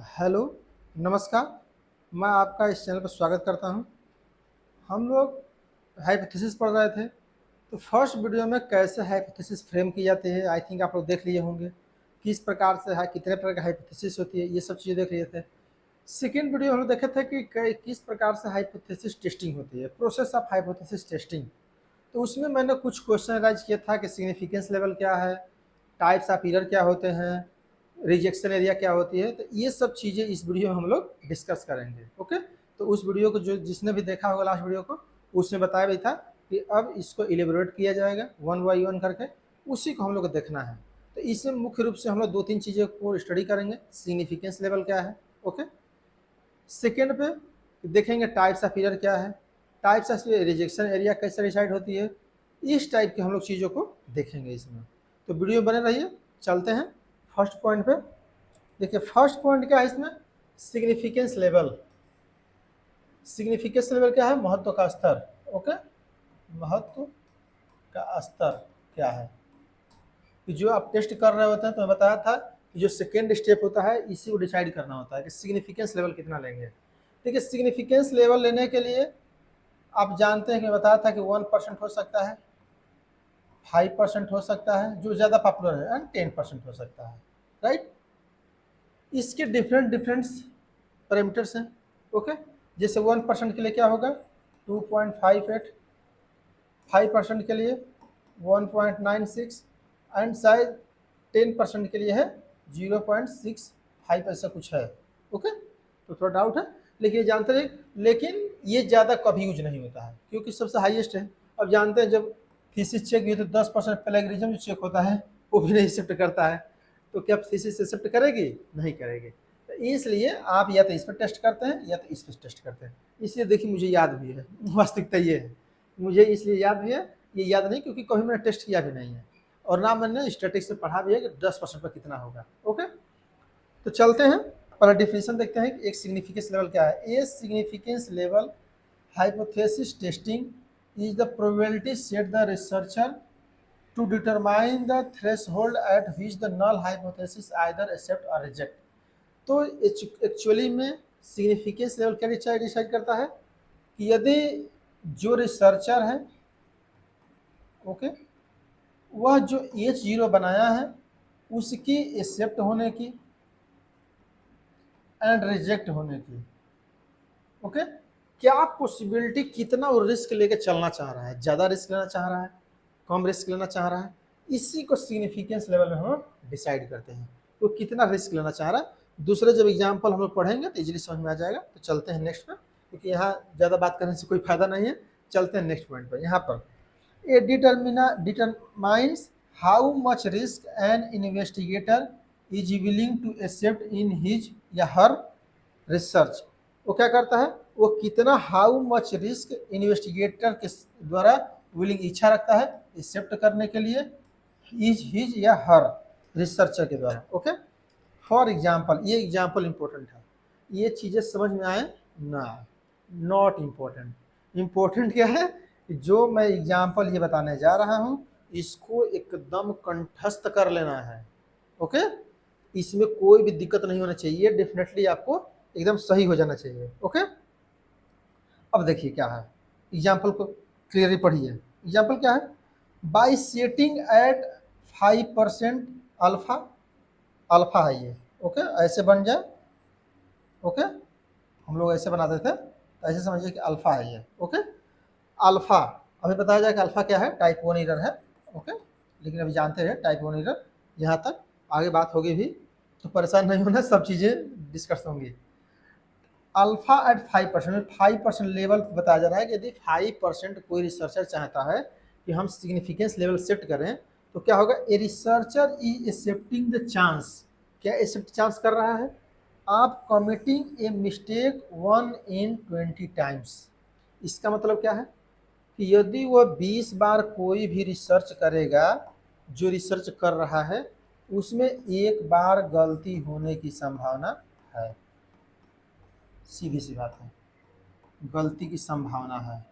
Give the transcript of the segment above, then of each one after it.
Hello, नमस्कार। मैं आपका इस चैनल पर स्वागत करता हूं। हम लोग हाइपोथेसिस पढ़ रहे थे, तो फर्स्ट वीडियो में कैसे हाइपोथेसिस फ्रेम की जाती है, आई थिंक आप लोग देख लिए होंगे। किस प्रकार से है, कितने प्रकार की हाइपोथेसिस होती है, ये सब चीज़ें देख लिए थे। सेकेंड वीडियो हम लोग देखे थे कि किस प्रकार से हाइपोथेसिस टेस्टिंग होती है, प्रोसेस ऑफ हाइपोथेसिस टेस्टिंग। तो उसमें मैंने कुछ क्वेश्चन राइज किया था कि सिग्निफिकेंस लेवल क्या है, टाइप्स ऑफ एरर क्या होते हैं, रिजेक्शन एरिया क्या होती है। तो ये सब चीज़ें इस वीडियो में हम लोग डिस्कस करेंगे। ओके, तो उस वीडियो को जो जिसने भी देखा होगा लास्ट वीडियो को, उसने बताया भी था कि अब इसको इलेबोरेट किया जाएगा वन बाई वन करके, उसी को हम लोग को देखना है। तो इसमें मुख्य रूप से हम लोग दो तीन चीज़ें को स्टडी करेंगे। सिग्निफिकेंस लेवल क्या है, ओके। सेकेंड पे देखेंगे टाइप्स ऑफ एरर क्या है, टाइप्स ऑफ रिजेक्शन एरिया कैसे डिसाइड होती है। इस टाइप की हम लोग चीज़ों को देखेंगे इसमें। तो वीडियो बने रहिए। चलते हैं फर्स्ट पॉइंट पे। देखिए फर्स्ट पॉइंट क्या है इसमें, सिग्निफिकेंस लेवल। सिग्निफिकेंस लेवल क्या है, महत्व का स्तर। ओके, महत्व का स्तर क्या है कि जो आप टेस्ट कर रहे होते हैं। तो मैं बताया था कि जो सेकेंड स्टेप होता है इसी को डिसाइड करना होता है कि सिग्निफिकेंस लेवल कितना लेंगे। देखिए सिग्निफिकेंस लेवल लेने के लिए आप जानते हैं कि मैं बताया था कि 1% हो सकता है, 5% हो सकता है, जो ज़्यादा पॉपुलर है, एंड 10% हो सकता है, राइट। इसके डिफरेंट डिफरेंट पैरामीटर्स हैं। ओके, जैसे 1% के लिए क्या होगा 2.58, 5% के लिए 1.96, एंड शायद 10% के लिए है 0.65, ऐसा कुछ है। ओके, तो थोड़ा डाउट है, लेकिन ये जानते रहे। लेकिन ये ज़्यादा कभी यूज नहीं होता है क्योंकि सबसे हाईएस्ट है। अब जानते हैं जब थीसिस चेक हुई तो 10% प्लेगरिज्म जो चेक होता है वो भी नहीं एक्सेप्ट करता है। तो क्या थीसिस एक्सेप्ट करेगी, नहीं करेगी। तो इसलिए आप या तो इस पर टेस्ट करते हैं या तो इस पर टेस्ट करते हैं। इसलिए देखिए मुझे याद भी है, वास्तविकता ये है, मुझे इसलिए याद भी है। ये याद नहीं क्योंकि कभी मैंने टेस्ट किया भी नहीं है, और ना मैंने स्टैटिक्स से पढ़ा भी है कि 10% पर कितना होगा। ओके, तो चलते हैं पहले डिफिनेशन देखते हैं कि एक सिग्निफिकेंस लेवल क्या है। A significance level hypothesis testing is the probability set the researcher to determine the threshold at which the null hypothesis either accept or reject. तो एक्चुअली में सिग्निफिकेंस लेवल क्या डिसाइड करता है कि यदि जो रिसर्चर है, ओके, वह जो H0 बनाया है उसकी एक्सेप्ट होने की एंड रिजेक्ट होने की, ओके, क्या पॉसिबिलिटी, कितना वो रिस्क लेके चलना चाह रहा है, ज़्यादा रिस्क लेना चाह रहा है, कम रिस्क लेना चाह रहा है, इसी को सिग्निफिकेंस लेवल में हम डिसाइड करते हैं। तो कितना रिस्क लेना चाह रहा है। दूसरे जब एग्जाम्पल हम लोग पढ़ेंगे तो इजीली समझ में आ जाएगा। तो चलते हैं नेक्स्ट पे, क्योंकि यहाँ ज़्यादा बात करने से कोई फायदा नहीं है। चलते हैं नेक्स्ट पॉइंट पर। यहाँ पर a determines how much risk an investigator is willing to accept in his या हर रिसर्च। वो क्या करता है, वो कितना हाउ मच रिस्क इन्वेस्टिगेटर के द्वारा विलिंग, इच्छा रखता है एक्सेप्ट करने के लिए, इज हिज या हर रिसर्चर के द्वारा। ओके, फॉर एग्जाम्पल, ये एग्जाम्पल इंपॉर्टेंट है, ये चीज़ें समझ में आए ना, नॉट इम्पोर्टेंट। इम्पोर्टेंट क्या है, जो मैं एग्जाम्पल ये बताने जा रहा हूँ इसको एकदम कंठस्थ कर लेना है। ओके, इसमें कोई भी दिक्कत नहीं होना चाहिए, डेफिनेटली आपको एकदम सही हो जाना चाहिए। ओके, अब देखिए क्या है, एग्जाम्पल को क्लियरली पढ़िए। एग्जाम्पल क्या है, by setting at 5% alpha, alpha है ये। ओके, ऐसे बन जाए। ओके, हम लोग ऐसे बनाते थे, तो ऐसे समझिए कि अल्फा है ये। ओके, अल्फा, अभी बताया जाए कि अल्फा क्या है, टाइप 1 एरर है। ओके, लेकिन अभी जानते हैं टाइप 1 एरर, यहाँ तक आगे बात होगी भी, तो परेशान नहीं होना, सब चीज़ें डिस्कस होंगी। अल्फा एट 5%, 5% लेवल बताया जा रहा है कि यदि 5% कोई रिसर्चर चाहता है कि हम सिग्निफिकेंस लेवल सेट करें, तो क्या होगा, a researcher is accepting the chance, क्या एक्सेप्ट चांस कर रहा है, आप committing a mistake 1 in 20 times. इसका मतलब क्या है कि यदि वह 20 बार कोई भी रिसर्च करेगा, जो रिसर्च कर रहा है उसमें एक बार गलती होने की संभावना है, सीधी सी बात है, गलती की संभावना है,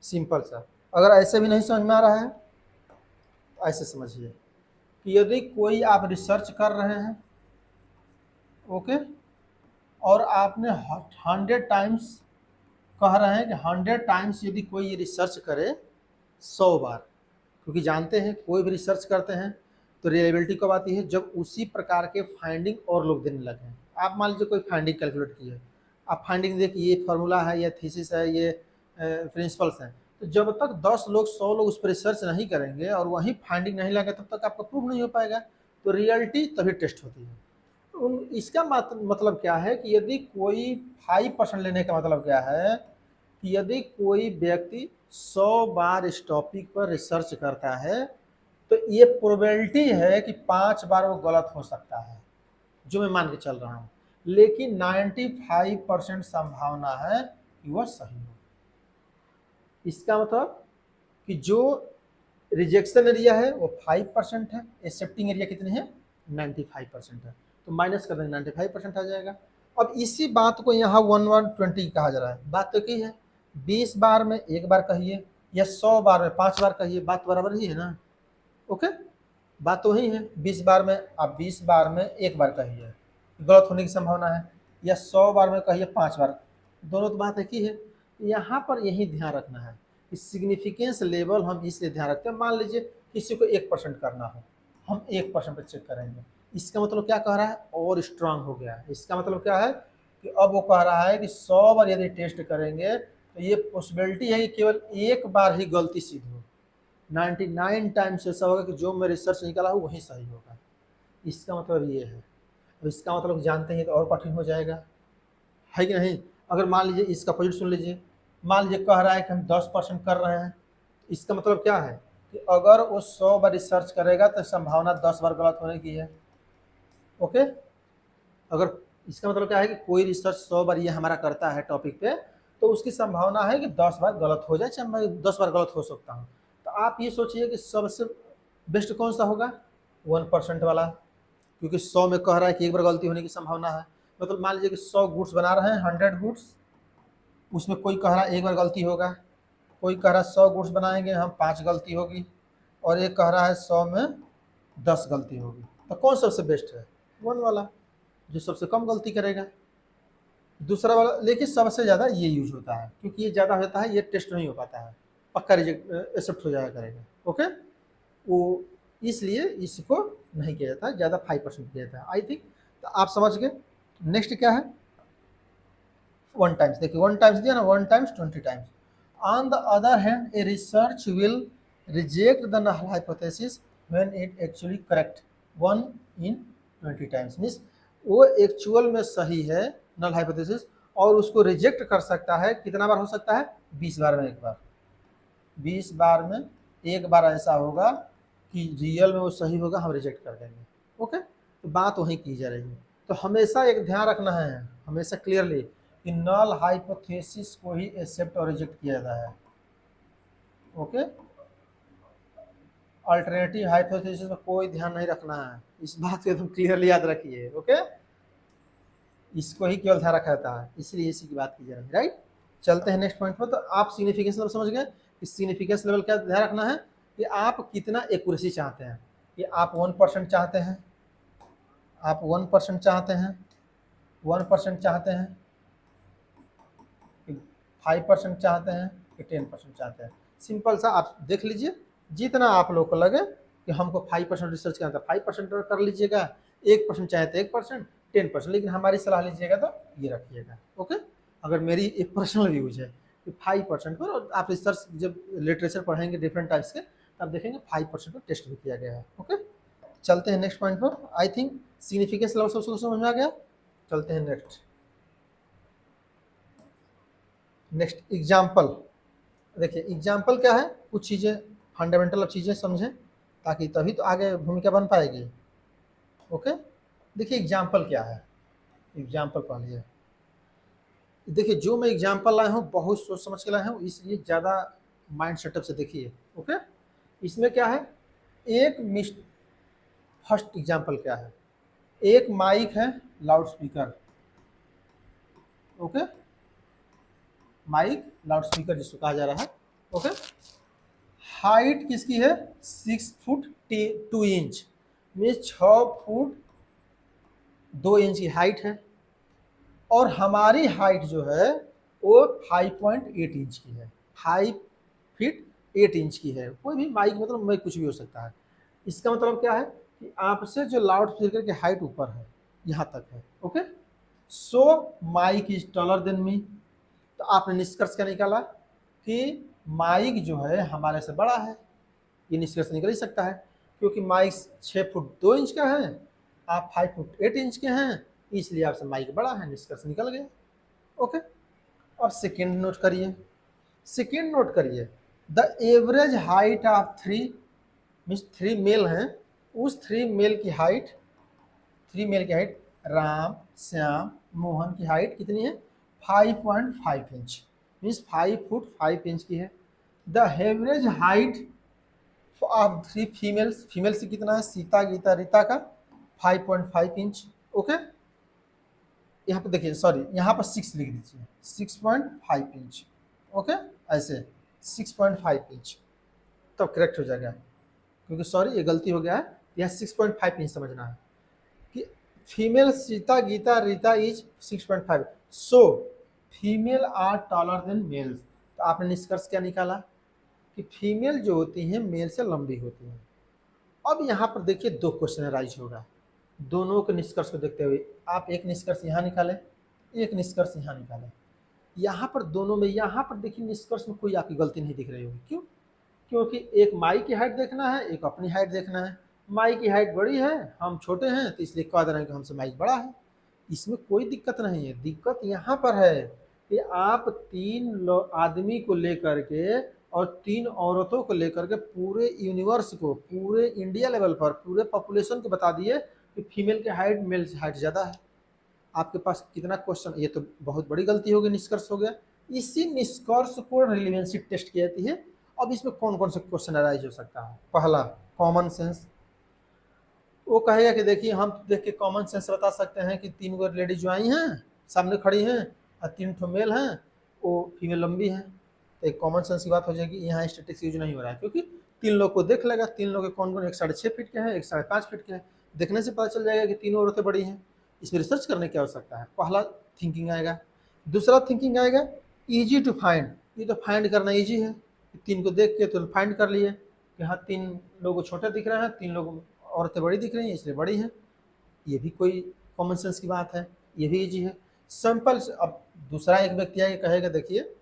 सिंपल सा। अगर ऐसे भी नहीं समझ में आ रहा है तो ऐसे समझिए कि यदि कोई आप रिसर्च कर रहे हैं, ओके, और आपने 100 टाइम्स कह रहे हैं कि 100 टाइम्स यदि कोई ये रिसर्च करे 100 बार, क्योंकि जानते हैं कोई भी रिसर्च करते हैं तो रिलेबिलिटी कब आती है, जब उसी प्रकार के फाइंडिंग और लोग देने लगे हैं। आप मान लीजिए कोई फाइंडिंग कैलकुलेट की है, आप फाइंडिंग देखिए ये फार्मूला है, ये थीसिस है, ये प्रिंसिपल्स हैं, तो जब तक 10 लोग 100 लोग उस पर रिसर्च नहीं करेंगे और वहीं फाइंडिंग नहीं लगे तब तक आपका प्रूव नहीं हो पाएगा। तो रियलिटी तभी टेस्ट होती है। इसका मतलब क्या है कि यदि कोई 5% लेने का मतलब क्या है कि यदि कोई व्यक्ति 100 बार इस टॉपिक पर रिसर्च करता है तो ये प्रोबेबिलिटी है कि 5 बार वो गलत हो सकता है, जो मैं मान के चल रहा हूँ, लेकिन 95% संभावना है कि वह सही हो। इसका मतलब कि जो रिजेक्शन एरिया है वो 5% है, एक्सेप्टिंग एरिया कितनी है 95% है, तो माइनस कर देंगे 95% आ जाएगा। अब इसी बात को यहाँ 120 कहा जा रहा है। बात तो की है 20 बार में एक बार कहिए या 100 बार में 5 बार कहिए, बात बराबर ही है ना। ओके, बात तो वही है, 20 बार में आप 20 बार में एक बार कहिए गलत होने की संभावना है, या 100 बार में कहिए 5 बार, दोनों तो बात एक ही है। यहाँ पर यही ध्यान रखना है कि सिग्निफिकेंस लेवल हम इसलिए ध्यान रखते हैं, मान लीजिए किसी को 1% करना हो, हम 1% पर चेक करेंगे, इसका मतलब क्या कह रहा है, और स्ट्रांग हो गया है। इसका मतलब क्या है कि अब वो कह रहा है कि 100 बार यदि टेस्ट करेंगे तो ये पॉसिबिलिटी है कि केवल एक बार ही गलती सिद्ध हो, 99 टाइम्स ऐसा होगा कि जो मैं रिसर्च निकाला हूँ वही सही होगा। इसका मतलब ये है। अब इसका मतलब जानते हैं तो और कठिन हो जाएगा, है कि नहीं। अगर मान लीजिए इसका अपोजिट सुन लीजिए, मान लीजिए कह रहा है कि हम 10% कर रहे हैं, इसका मतलब क्या है कि अगर वो 100 बार रिसर्च करेगा तो संभावना 10 बार गलत होने की है। ओके, अगर इसका मतलब क्या है कि कोई रिसर्च 100 बार ये हमारा करता है टॉपिक पे, तो उसकी संभावना है कि 10 बार गलत हो जाए, चाहे मैं 10 बार गलत हो सकता हूँ। तो आप ये सोचिए कि सबसे बेस्ट कौन सा होगा, 1% वाला, क्योंकि 100 में कह रहा है कि एक बार गलती होने की संभावना है। मतलब मान लीजिए कि 100 गुड्स बना रहे हैं, 100 गुड्स, उसमें कोई कह रहा है एक बार गलती होगा, कोई कह रहा है 100 गुड्स बनाएंगे हम 5 गलती होगी, और एक कह रहा है 100 में 10 गलती होगी। तो कौन सबसे बेस्ट है, 1 वाला, जो सबसे कम गलती करेगा। दूसरा वाला लेकिन सबसे ज़्यादा ये यूज होता है, क्योंकि ये ज़्यादा होता है, ये टेस्ट नहीं हो पाता है, पक्का रिजेक्ट एक्सेप्ट हो जाया करेगा। ओके, वो इसलिए इसको नहीं किया जाता है, ज़्यादा 5% किया जाता है आई थिंक। तो आप समझ गए। नेक्स्ट क्या है, 1 टाइम्स, देखिए 1 टाइम्स दिया ना, 1 times 20 times. On the other hand a research will reject the null hypothesis when it actually correct 1 in 20 times, means वो एक्चुअल में सही है नल हाइपोथेसिस, और उसको रिजेक्ट कर सकता है कितना बार हो सकता है, 20 बार में एक बार। 20 बार में एक बार ऐसा होगा कि रियल में वो सही होगा, हम रिजेक्ट कर देंगे। ओके, तो बात वहीं की जा रही है। तो हमेशा एक ध्यान रखना है, हमेशा क्लियरली, कि नल हाइपोथेसिस को ही एक्सेप्ट और रिजेक्ट किया जाता है। ओके, अल्टरनेटिव हाइपोथेसिस में कोई ध्यान नहीं रखना है, इस बात को एकदम क्लियरली याद रखिए। ओके, इसको ही केवल ध्यान रखा जाता है, इसलिए इसी की बात की जा रही है, राइट। चलते हैं नेक्स्ट पॉइंट पर। तो आप सिग्निफिकेंस लेवल समझ गए कि सिग्निफिकेंस लेवल क्या ध्यान रखना है कि आप कितना एक्यूरेसी चाहते हैं, कि आप 1% चाहते हैं, आप 1% चाहते हैं, 1% चाहते हैं, 5% चाहते हैं, कि 10% चाहते हैं। सिंपल सा आप देख लीजिए, जितना आप लोग को लगे कि हमको 5% रिसर्च करना था 5% कर लीजिएगा, 1% चाहे तो 1%, 10%, लेकिन हमारी सलाह लीजिएगा तो ये रखिएगा। ओके, अगर मेरी एक पर्सनल व्यूज है कि 5% पर, और आप रिसर्च जब लिटरेचर पढ़ेंगे डिफरेंट टाइप्स के तब देखेंगे 5% पर टेस्ट भी किया गया है। ओके, चलते हैं नेक्स्ट पॉइंट पर। आई थिंक सिग्निफिकेंस लेवल सबको समझ में आ गया। चलते हैं नेक्स्ट एग्जाम्पल। देखिए एग्जाम्पल क्या है, कुछ चीज़ें फंडामेंटल चीज़ें समझें, ताकि तभी तो आगे भूमिका बन पाएगी। ओके, देखिए एग्जाम्पल क्या है, एग्जाम्पल पढ़िए। देखिए जो मैं एग्जाम्पल लाया हूँ बहुत सोच समझ के लाया हूँ, इसलिए ज़्यादा माइंड सेटअप से देखिए। ओके, इसमें क्या है, एक फर्स्ट एग्जाम्पल क्या है, एक माइक है, loud speaker. Okay, mic loud speaker जिसको कहा जा रहा है। ओके, हाइट किसकी है, 6 foot 2 inch, means 6 foot 2 inch की हाइट है। और हमारी हाइट जो है वो 5.8 इंच की है, 5 फीट 8 इंच की है। कोई भी माइक मतलब माइक कुछ भी हो सकता है। इसका मतलब क्या है कि आपसे जो लाउड स्पीकर की हाइट ऊपर है, यहाँ तक है। Okay, so mic is taller than me. तो आपने निष्कर्ष क्या निकाला कि माइक जो है हमारे से बड़ा है। ये निष्कर्ष निकल ही सकता है, क्योंकि माइक 6 फुट 2 इंच का है, आप 5 फुट 8 इंच के हैं, इसलिए आपसे माइक बड़ा है, निष्कर्ष निकल गया। ओके, अब सेकेंड नोट करिए। सेकेंड नोट करिए, the average height of three, means 3 male हैं, उस 3 मेल की हाइट, 3 मेल की हाइट, राम, श्याम, मोहन की हाइट कितनी है? 5.5 इंच, मीन्स 5 फुट 5 इंच की है। The average height of 3 females, female से कितना है? सीता, गीता, रीता का 5.5 इंच। ओके, यहाँ पर देखिए, सॉरी यहाँ पर 6 लिख दीजिए, 6.5 इंच। ओके, ऐसे 6.5 इंच, तब करेक्ट हो जाएगा। क्योंकि सॉरी ये गलती हो गया है, यहाँ 6.5 इंच समझना है कि female Sita, Gita, Rita is 6.5, so female are taller than males. तो आपने निष्कर्ष क्या निकाला कि फीमेल जो होती हैं मेल से लंबी होती हैं। अब यहाँ पर देखिए 2 क्वेश्चन राइज होगा, दोनों के निष्कर्ष को देखते हुए आप एक निष्कर्ष यहाँ निकालें, एक निष्कर्ष यहाँ निकालें। यहाँ पर दोनों में, यहाँ पर देखिए निष्कर्ष में कोई आपकी गलती नहीं दिख रही होगी। क्यों? क्योंकि एक माई की हाइट देखना है, एक अपनी हाइट देखना है। माई की हाइट बड़ी है, हम छोटे हैं, तो इसलिए कह दे रहे हैं कि हमसे माइक बड़ा है। इसमें कोई दिक्कत नहीं है। दिक्कत यहाँ पर है कि आप 3 आदमी को लेकर के और 3 औरतों को लेकर के पूरे यूनिवर्स को, पूरे इंडिया लेवल पर, पूरे पॉपुलेशन को बता दिए कि फीमेल की हाइट मेल से हाइट ज़्यादा है। आपके पास कितना क्वेश्चन, ये तो बहुत बड़ी गलती हो गई, निष्कर्ष हो गया। इसी निष्कर्ष को रिलेवेंसी टेस्ट की जाती है। अब इसमें कौन कौन से क्वेश्चन अराइज हो सकता है? पहला, कॉमन सेंस। वो कहेगा कि देखिए हम देख के कॉमन सेंस बता सकते हैं कि 3 लेडीज जो आई हैं सामने खड़ी हैं और 3 मेल हैं, वो फीमेल लंबी हैं। तो एक कॉमन सेंस की बात हो जाएगी, यहाँ स्टेटिक्स यूज नहीं हो रहा है, क्योंकि 3 लोग को देख लेगा, 3 लोग के कौन कौन, एक 6.5 फीट के हैं, एक 5.5 फीट के हैं, देखने से पता चल जाएगा कि 3 औरतें बड़ी हैं। इसमें रिसर्च करने की आवश्यकता है। पहला थिंकिंग आएगा। दूसरा थिंकिंग आएगा ईजी टू फाइंड। ये तो फाइंड करना ईजी है, 3 को देख के तो फाइंड कर लिए कि हाँ 3 लोग छोटे दिख रहे हैं, 3 लोग औरतें बड़ी दिख रही हैं, इसलिए बड़ी हैं। ये भी कोई कॉमन सेंस की बात है, ये भी इजी है। सैंपल, अब दूसरा एक व्यक्ति आगे कहेगा देखिए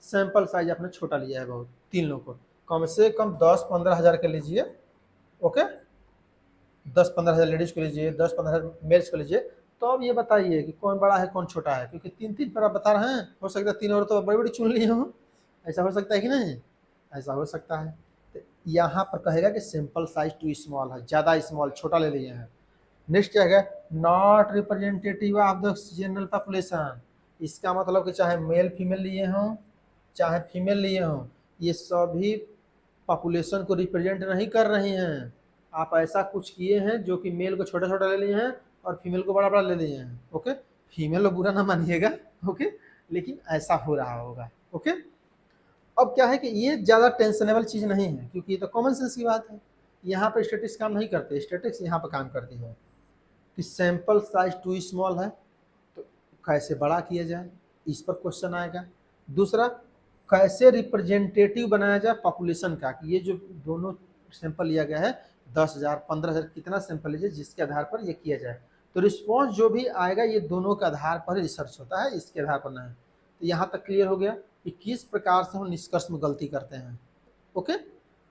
सैंपल साइज आपने छोटा लिया है बहुत, 3 लोग को, कम से कम 10-15 हज़ार के लीजिए। ओके, 10-15 हज़ार लेडीज को लीजिए, 10-15 मेल्स को लीजिए, तो अब ये बताइए कि कौन बड़ा है कौन छोटा है, क्योंकि 3-3 पर आप बता रहे हैं, हो सकता है 3 औरतों बड़ी बड़ी चुन ली हों, ऐसा हो सकता है कि नहीं? ऐसा हो सकता है। तो यहाँ पर कहेगा कि सिंपल साइज टू स्मॉल है, ज़्यादा स्मॉल, छोटा ले लिए हैं। नेक्स्ट क्या है? Not representative of the general population. इसका मतलब कि चाहे मेल फीमेल लिए हों, चाहे फीमेल लिए हों, ये सभी पॉपुलेशन को रिप्रेजेंट नहीं कर रही हैं। आप ऐसा कुछ किए हैं जो कि मेल को छोटा छोटा ले लिए हैं और फीमेल को बड़ा बड़ा ले लिए हैं। ओके, फीमेल को बुरा ना मानिएगा, ओके, लेकिन ऐसा हो रहा होगा। ओके, अब क्या है कि ये ज़्यादा टेंशनेबल चीज़ नहीं है, क्योंकि ये तो कॉमन सेंस की बात है। यहाँ पर स्टेटिक्स काम नहीं करते, स्टेटिक्स यहाँ पर काम करती है कि सैंपल साइज टू स्मॉल है, तो कैसे बड़ा किया जाए, इस पर क्वेश्चन आएगा। दूसरा, कैसे रिप्रेजेंटेटिव बनाया जाए पॉपुलेशन का, कि ये जो दोनों सैंपल लिया गया है 10,000 15,000 कितना सैंपल लीजिए जिसके आधार पर ये किया जाए, तो रिस्पॉन्स जो भी आएगा ये दोनों के आधार पर रिसर्च होता है, इसके आधार पर नहीं। तो यहाँ तक क्लियर हो गया कि किस प्रकार से हम निष्कर्ष में गलती करते हैं। ओके,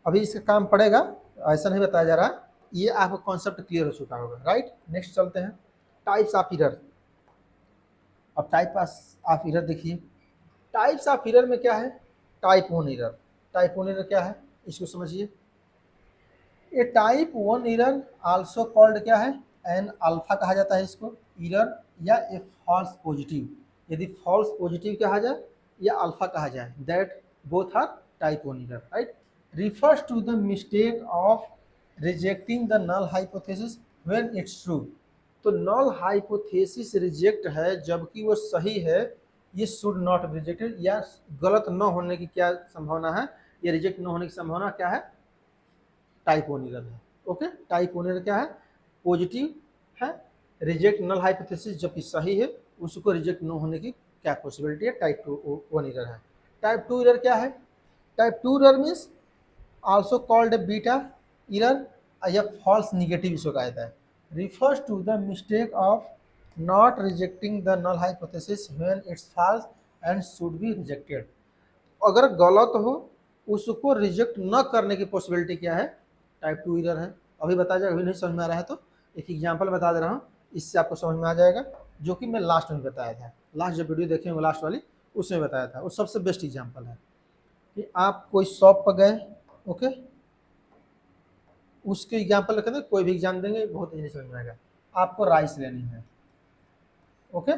अभी इसका काम पड़ेगा, ऐसा नहीं बताया जा रहा, ये आपका कॉन्सेप्ट क्लियर हो चुका होगा। राइट, नेक्स्ट चलते हैं, टाइप्स ऑफ एरर। अब टाइप ऑफ एरर देखिए, टाइप्स ऑफ एरर में क्या है? Type 1 error. टाइप 1 एरर क्या है इसको समझिए। ए टाइप 1 एरर आल्सो कॉल्ड क्या है? एन अल्फा कहा जाता है इसको एरर, या ए फॉल्स पॉजिटिव। यदि फॉल्स पॉजिटिव कहा जाए या अल्फा कहा जाए, that both are type 1 error. Right, refers to the mistake of rejecting the null hypothesis when it's true। तो null hypothesis रिजेक्ट है जबकि वो सही है, ये शुड नॉट बी रिजेक्टेड, या गलत न होने की क्या संभावना है, ये रिजेक्ट न होने की संभावना क्या है? टाइप 1 एरर है। ओके, टाइप 1 एरर क्या है? पॉजिटिव है, रिजेक्ट नल हाइपोथेसिस जबकि सही है उसको रिजेक्ट न होने की क्या पॉसिबिलिटी है, टाइप 1 एरर है। टाइप 2 एरर क्या है? Type 2 error means also called a beta error या फॉल्स निगेटिव इसको कहा जाता है, refers to the mistake of not rejecting the null hypothesis when it's false and should be rejected. अगर गलत हो उसको रिजेक्ट न करने की पॉसिबिलिटी क्या है, टाइप 2 एरर है। अभी बताया जाएगा, अभी नहीं समझ में आ रहा है तो एक एग्जांपल बता दे रहा हूँ, इससे आपको समझ में आ जाएगा, जो कि मैं लास्ट में बताया था, लास्ट जब वीडियो देखे होंगे लास्ट वाली उसमें बताया था, वो सबसे बेस्ट एग्जांपल है कि आप कोई शॉप पर गए, ओके, उसके एग्जांपल रखें तो कोई भी एग्जाम देंगे बहुत इजी समझ में आएगा। आपको राइस लेनी है, ओके,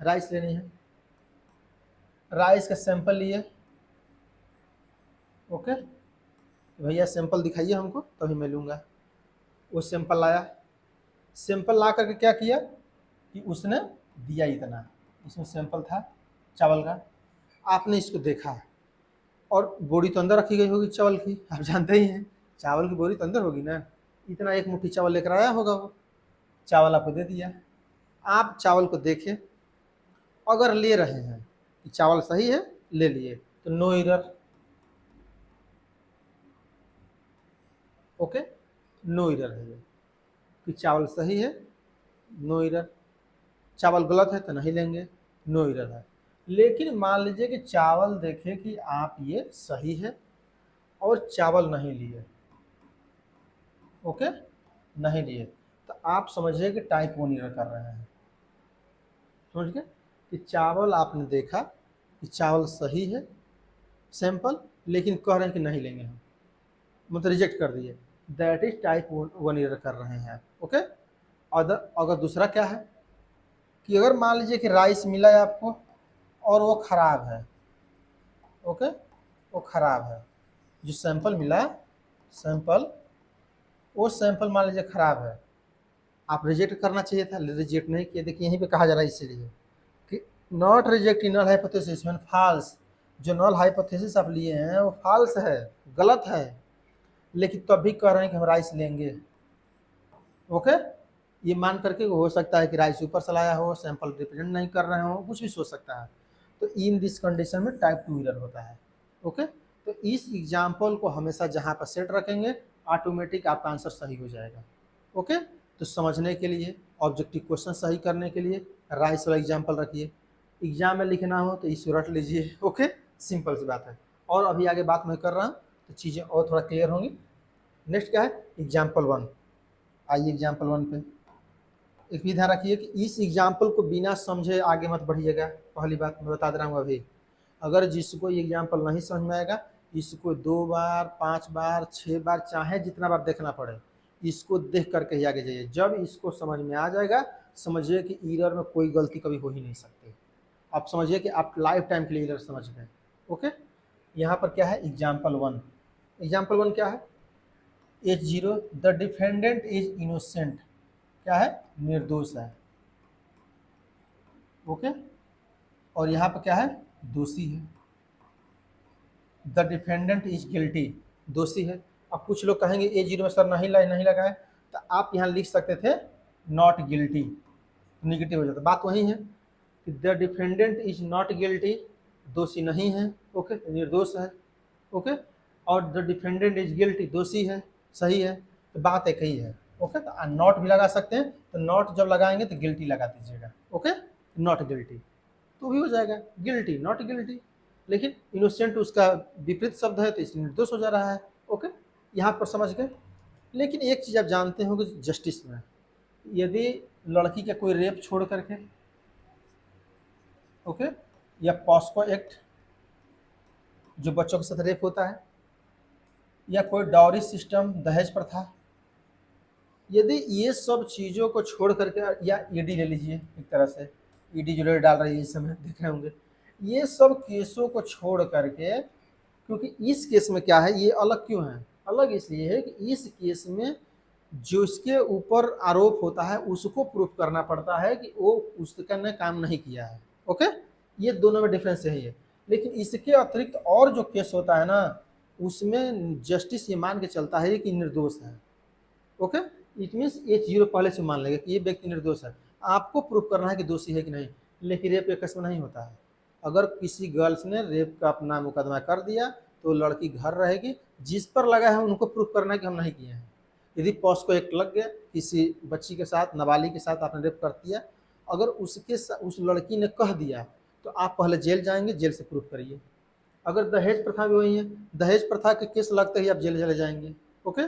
राइस लेनी है, राइस का सैंपल लिए, ओके, भैया सैंपल दिखाइए हमको तभी मैं लूँगा। वो सैंपल लाया, सैंपल ला करके क्या किया कि उसने दिया इतना, इसमें सैंपल था चावल का, आपने इसको देखा और बोरी तो अंदर रखी गई होगी चावल की, आप जानते ही हैं चावल की बोरी तो अंदर होगी ना, इतना एक मुट्ठी चावल लेकर आया होगा वो, चावल आपको दे दिया, आप चावल को देखे, अगर ले रहे हैं कि चावल सही है ले लिए तो no error, okay, no error है ये कि चावल सही है, नो एरर, चावल गलत है तो नहीं लेंगे, नो एरर है। लेकिन मान लीजिए कि चावल देखे कि आप ये सही है और चावल नहीं लिए, ओके, नहीं लिए, तो आप समझिए कि टाइप 1 एरर कर रहे हैं, समझ गए कि चावल आपने देखा कि चावल सही है सैंपल, लेकिन कह रहे हैं कि नहीं लेंगे हम, मतलब रिजेक्ट कर दिए, दैट इज टाइप 1 एरर कर रहे हैं, ओके। अगर दूसरा क्या है कि अगर मान लीजिए कि राइस मिला है आपको और वो खराब है, ओके, वो खराब है, जो सैंपल मिला सैंपल, वो सैंपल मान लीजिए खराब है, आप रिजेक्ट करना चाहिए था, रिजेक्ट नहीं किए, देखिए यहीं पे कहा जा रहा है इसीलिए कि not reject null hypothesis when false, जो नल हाइपोथेसिस आप लिए हैं वो फॉल्स है, गलत है, लेकिन तब भी कह रहे हैं कि हम राइस लेंगे, ओके, ये मान करके हो सकता है कि राइस ऊपर से लाया हो, सैंपल रिप्रेजेंट नहीं कर रहे हो, कुछ भी सोच सकता है, तो इन दिस कंडीशन में टाइप 2 एरर होता है, ओके। तो इस एग्जाम्पल को हमेशा जहाँ पर सेट रखेंगे ऑटोमेटिक आपका आंसर सही हो जाएगा, ओके। तो समझने के लिए, ऑब्जेक्टिव क्वेश्चन सही करने के लिए राइस वाला एग्जाम्पल रखिए, एग्जाम में लिखना हो तो इसको रट लीजिए, ओके, सिंपल सी बात है। और अभी आगे बात मैं कर रहा हूँ तो चीज़ें और थोड़ा क्लियर होंगी। नेक्स्ट क्या है, एग्जाम्पल 1, आइए एग्जाम्पल 1 पे। एक भी ध्यान रखिए कि इस एग्जाम्पल को बिना समझे आगे मत बढ़िएगा, पहली बात मैं बता दे रहा हूँ अभी, अगर जिसको ये एग्जाम्पल नहीं समझ में आएगा इसको 2 बार 5 बार 6 बार चाहे जितना बार देखना पड़े, इसको देख करके ही आगे जाइए, जब इसको समझ में आ जाएगा समझिए कि एरर में कोई गलती कभी हो ही नहीं सकती, आप समझिए कि आप लाइफ टाइम के लिए एरर समझ गए, ओके। यहाँ पर क्या है, एग्जाम्पल 1, एग्जाम्पल 1 क्या है, H0 the defendant is innocent, क्या है, निर्दोष है, ओके, और यहाँ पर क्या है, दोषी है, द डिफेंडेंट इज गिल्टी, दोषी है। अब कुछ लोग कहेंगे A0 में सर नहीं लगाए, तो आप यहाँ लिख सकते थे नॉट गिल्टी, निगेटिव हो जाता, बात वही है कि the defendant is not guilty, दोषी नहीं है, ओके, निर्दोष है, ओके, और द डिफेंडेंट इज गिल्टी, दोषी है, सही है, तो बात एक ही है, ओके। तो नॉट भी लगा सकते हैं, तो नॉट जब लगाएंगे तो गिल्टी लगा दीजिएगा, ओके, नॉट गिल्टी तो भी हो जाएगा, गिल्टी नॉट गिल्टी, लेकिन इनोसेंट उसका विपरीत शब्द है तो इसलिए निर्दोष हो जा रहा है, ओके, यहाँ पर समझ गए। लेकिन एक चीज़ आप जानते हो कि जस्टिस में यदि लड़की का कोई रेप छोड़ करके, ओके, या पॉस्को एक्ट जो बच्चों के साथ रेप होता है, या कोई डाउरी सिस्टम दहेज प्रथा, यदि ये सब चीज़ों को छोड़ करके, या ईडी ले लीजिए, एक तरह से ईडी जो रेड डाल रही है इस समय देख रहे होंगे, ये सब केसों को छोड़ करके, क्योंकि इस केस में क्या है, ये अलग क्यों है, अलग इसलिए है कि इस केस में जो इसके ऊपर आरोप होता है उसको प्रूफ करना पड़ता है कि वो उसका ने काम नहीं किया है, ओके, ये दोनों में डिफरेंस यही है। लेकिन इसके अतिरिक्त और जो केस होता है ना, उसमें जस्टिस ये मान के चलता है कि निर्दोष है, ओके, इट मीन्स ये जीरो पहले से मान लेगा कि ये व्यक्ति निर्दोष है। आपको प्रूफ करना है कि दोषी है कि नहीं। लेकिन रेप एक केस में नहीं होता है। अगर किसी गर्ल्स ने रेप का अपना मुकदमा कर दिया तो लड़की घर रहेगी, जिस पर लगा है उनको प्रूफ करना है कि हम नहीं किए हैं। यदि पॉस को एक लग गया, किसी बच्ची के साथ, नाबालिग के साथ आपने रेप कर दिया, अगर उस लड़की ने कह दिया तो आप पहले जेल जाएंगे, जेल से प्रूफ करिए। अगर दहेज प्रथा भी वही है, दहेज प्रथा के केस लगते ही आप जेल चले जाएंगे। ओके,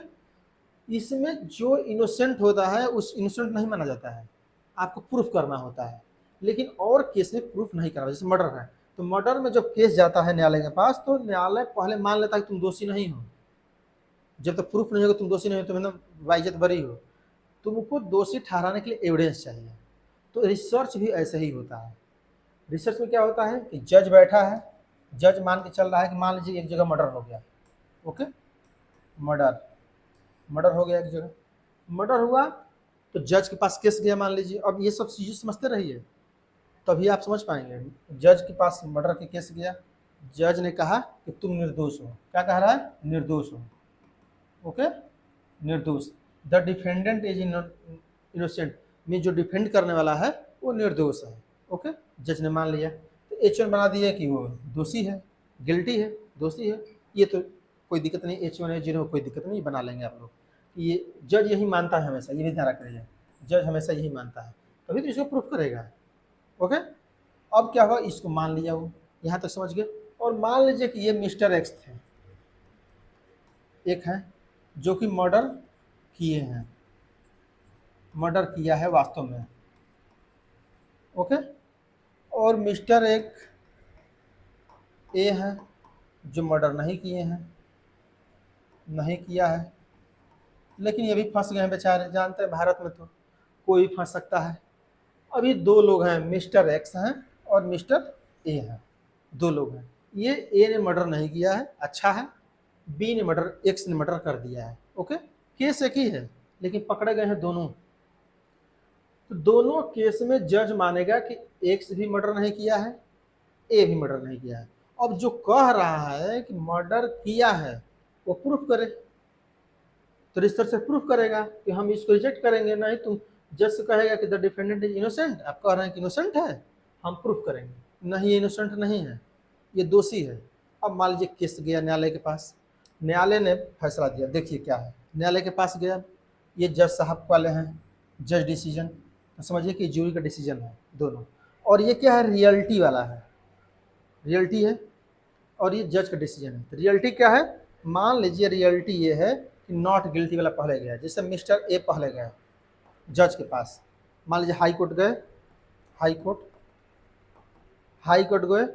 इसमें जो इनोसेंट होता है उस इनोसेंट नहीं माना जाता है, आपको प्रूफ करना होता है। लेकिन और केस में प्रूफ नहीं करना, जैसे मर्डर है तो मर्डर में जब केस जाता है न्यायालय के पास तो न्यायालय पहले मान लेता है कि तुम दोषी नहीं हो। जब तक प्रूफ नहीं होगा तुम दोषी नहीं हो, तुम एकदम वाइजत बरी हो, तुमको दोषी ठहराने के लिए एविडेंस चाहिए। तो रिसर्च भी ऐसे ही होता है। रिसर्च में क्या होता है कि जज बैठा है, जज मान के चल रहा है कि मान लीजिए एक जगह मर्डर हो गया। ओके, मर्डर हो गया, एक जगह मर्डर हुआ तो जज के पास केस गया मान लीजिए। अब ये सब चीज़ें समझते रहिए तभी आप समझ पाएंगे। जज के पास मर्डर के केस गया, जज ने कहा कि तुम निर्दोष हो। क्या कह रहा है? निर्दोष हो। ओके, निर्दोष। द डिफेंडेंट इज इनोसेंट, में जो डिफेंड करने वाला है वो निर्दोष है। ओके, जज ने मान लिया तो H1 बना दिया कि वो दोषी है, गिल्टी है, दोषी है। ये तो कोई दिक्कत नहीं, H1 H0 कोई दिक्कत नहीं, बना लेंगे आप लोग। ये जज यही मानता है हमेशा, ये भी ध्यान रख रही है, जज हमेशा यही मानता है, तभी तो इसको प्रूफ करेगा। ओके, अब क्या हुआ, इसको मान लिया वो, यहाँ तक समझ गए। और मान लीजिए कि ये मिस्टर एक्स थे, एक है जो कि मर्डर किए हैं, मर्डर किया है वास्तव में। ओके, और मिस्टर एक ए है जो मर्डर नहीं किए हैं, नहीं किया है, लेकिन ये भी फंस गए हैं बेचारे। जानते हैं भारत में तो कोई फंस सकता है। अभी दो लोग हैं, मिस्टर एक्स हैं और मिस्टर ए हैं, दो लोग हैं। ये ए ने मर्डर नहीं किया है, अच्छा है। बी ने मर्डर, एक्स ने मर्डर कर दिया है। ओके, केस एक ही है लेकिन पकड़े गए हैं दोनों। तो दोनों केस में जज मानेगा कि एक्स भी मर्डर नहीं किया है, ए भी मर्डर नहीं किया है। अब जो कह रहा है कि मर्डर किया है वो प्रूफ करे, तो रिश्ते से प्रूफ करेगा कि हम इसको रिजेक्ट करेंगे नहीं। तुम जज से कहेगा कि द डिफेंडेंट इज इनोसेंट, आप कह रहे हैं कि इनोसेंट है, हम प्रूफ करेंगे नहीं, ये इनोसेंट नहीं है, ये दोषी है। अब मान लीजिए केस गया न्यायालय के पास, न्यायालय ने फैसला दिया। देखिए क्या है, न्यायालय के पास गया, ये जज साहब वाले हैं, जज डिसीजन, तो समझिए कि जूरी का डिसीजन है दोनों। और ये क्या है, रियलिटी वाला है, रियलिटी है, और ये जज का डिसीजन है। तो रियलिटी क्या है, मान लीजिए रियलिटी ये है कि नॉट गिल्टी वाला पहले गया, जैसे मिस्टर ए पहले गए जज के पास, मान लीजिए हाई कोर्ट गए, हाई कोर्ट गए,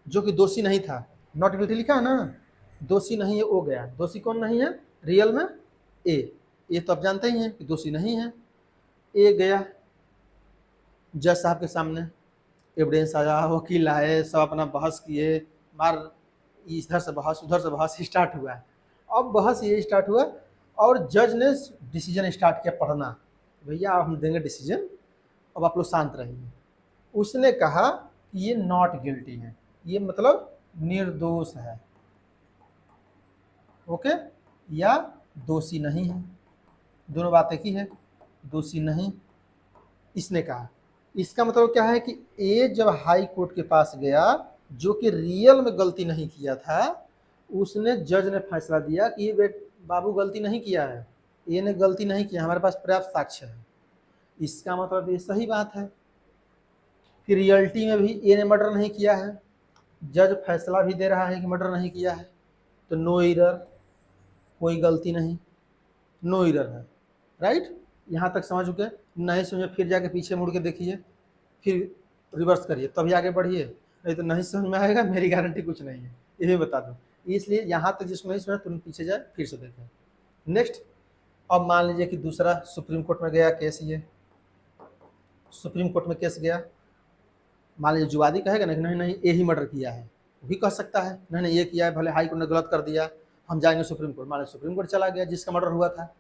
जो कि दोषी नहीं था, नॉट गिल्टी लिखा है ना, दोषी नहीं है, वो गया। दोषी कौन नहीं है रियल में? ए तो आप जानते ही हैं कि दोषी नहीं है। ए गया जज साहब के सामने, एविडेंस आया, वकील आए, सब अपना बहस किए, मार इधर से बहस उधर से बहस स्टार्ट हुआ है। अब बहस ये स्टार्ट हुआ और जज ने डिसीजन स्टार्ट किया पढ़ना, भैया हम देंगे डिसीजन, अब आप लोग शांत रहिए। उसने कहा कि ये नॉट गिल्टी है, ये मतलब निर्दोष है। ओके, या दोषी नहीं है, दोनों बात एक ही है, दोषी नहीं इसने कहा। इसका मतलब क्या है कि ए जब हाई कोर्ट के पास गया, जो कि रियल में गलती नहीं किया था, उसने, जज ने फैसला दिया कि ये बाबू गलती नहीं किया है, ए ने गलती नहीं किया, हमारे पास पर्याप्त साक्ष्य है। इसका मतलब ये सही बात है कि रियलिटी में भी ए ने मर्डर नहीं किया है, जज फैसला भी दे रहा है कि मर्डर नहीं किया है, तो नो एरर, कोई गलती नहीं, नो एरर है। राइट, यहाँ तक समझ चुके? नहीं समझे फिर जाके पीछे मुड़ के देखिए, फिर रिवर्स करिए, तभी आगे बढ़िए, नहीं तो नहीं समझ में आएगा, मेरी गारंटी कुछ नहीं है, ये भी बता दूं। इसलिए यहाँ तक जिसको नहीं समझा तुरंत पीछे जाए, फिर से देखें। नेक्स्ट, अब मान लीजिए कि दूसरा सुप्रीम कोर्ट में गया केस, ये सुप्रीम कोर्ट में केस गया, मान लीजिए जुवादी कहेगा नहीं नहीं ये ही मर्डर किया है, वो भी कह सकता है नहीं नहीं ये किया है, भले हाई कोर्ट ने गलत कर दिया, हम जाएंगे सुप्रीम कोर्ट। मान लीजिए सुप्रीम कोर्ट चला गया जिसका मर्डर हुआ था,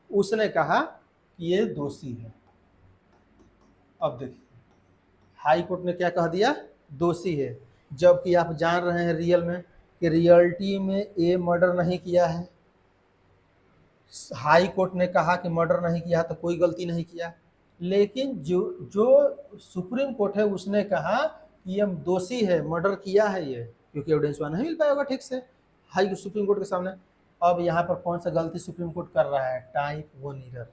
उसने कहा कि ये दोषी है। अब देखिए हाई कोर्ट ने क्या कह दिया, दोषी है, जबकि आप जान रहे हैं रियल में कि रियलिटी में ए मर्डर नहीं किया है, हाई कोर्ट ने कहा कि मर्डर नहीं किया तो कोई गलती नहीं किया, लेकिन जो जो सुप्रीम कोर्ट है उसने कहा कि ये दोषी है, मर्डर किया है ये, क्योंकि एविडेंस वहाँ नहीं मिल पाएगा ठीक से हाई सुप्रीम कोर्ट के सामने। अब यहाँ पर कौन सा गलती सुप्रीम कोर्ट कर रहा है, टाइप 1 एरर।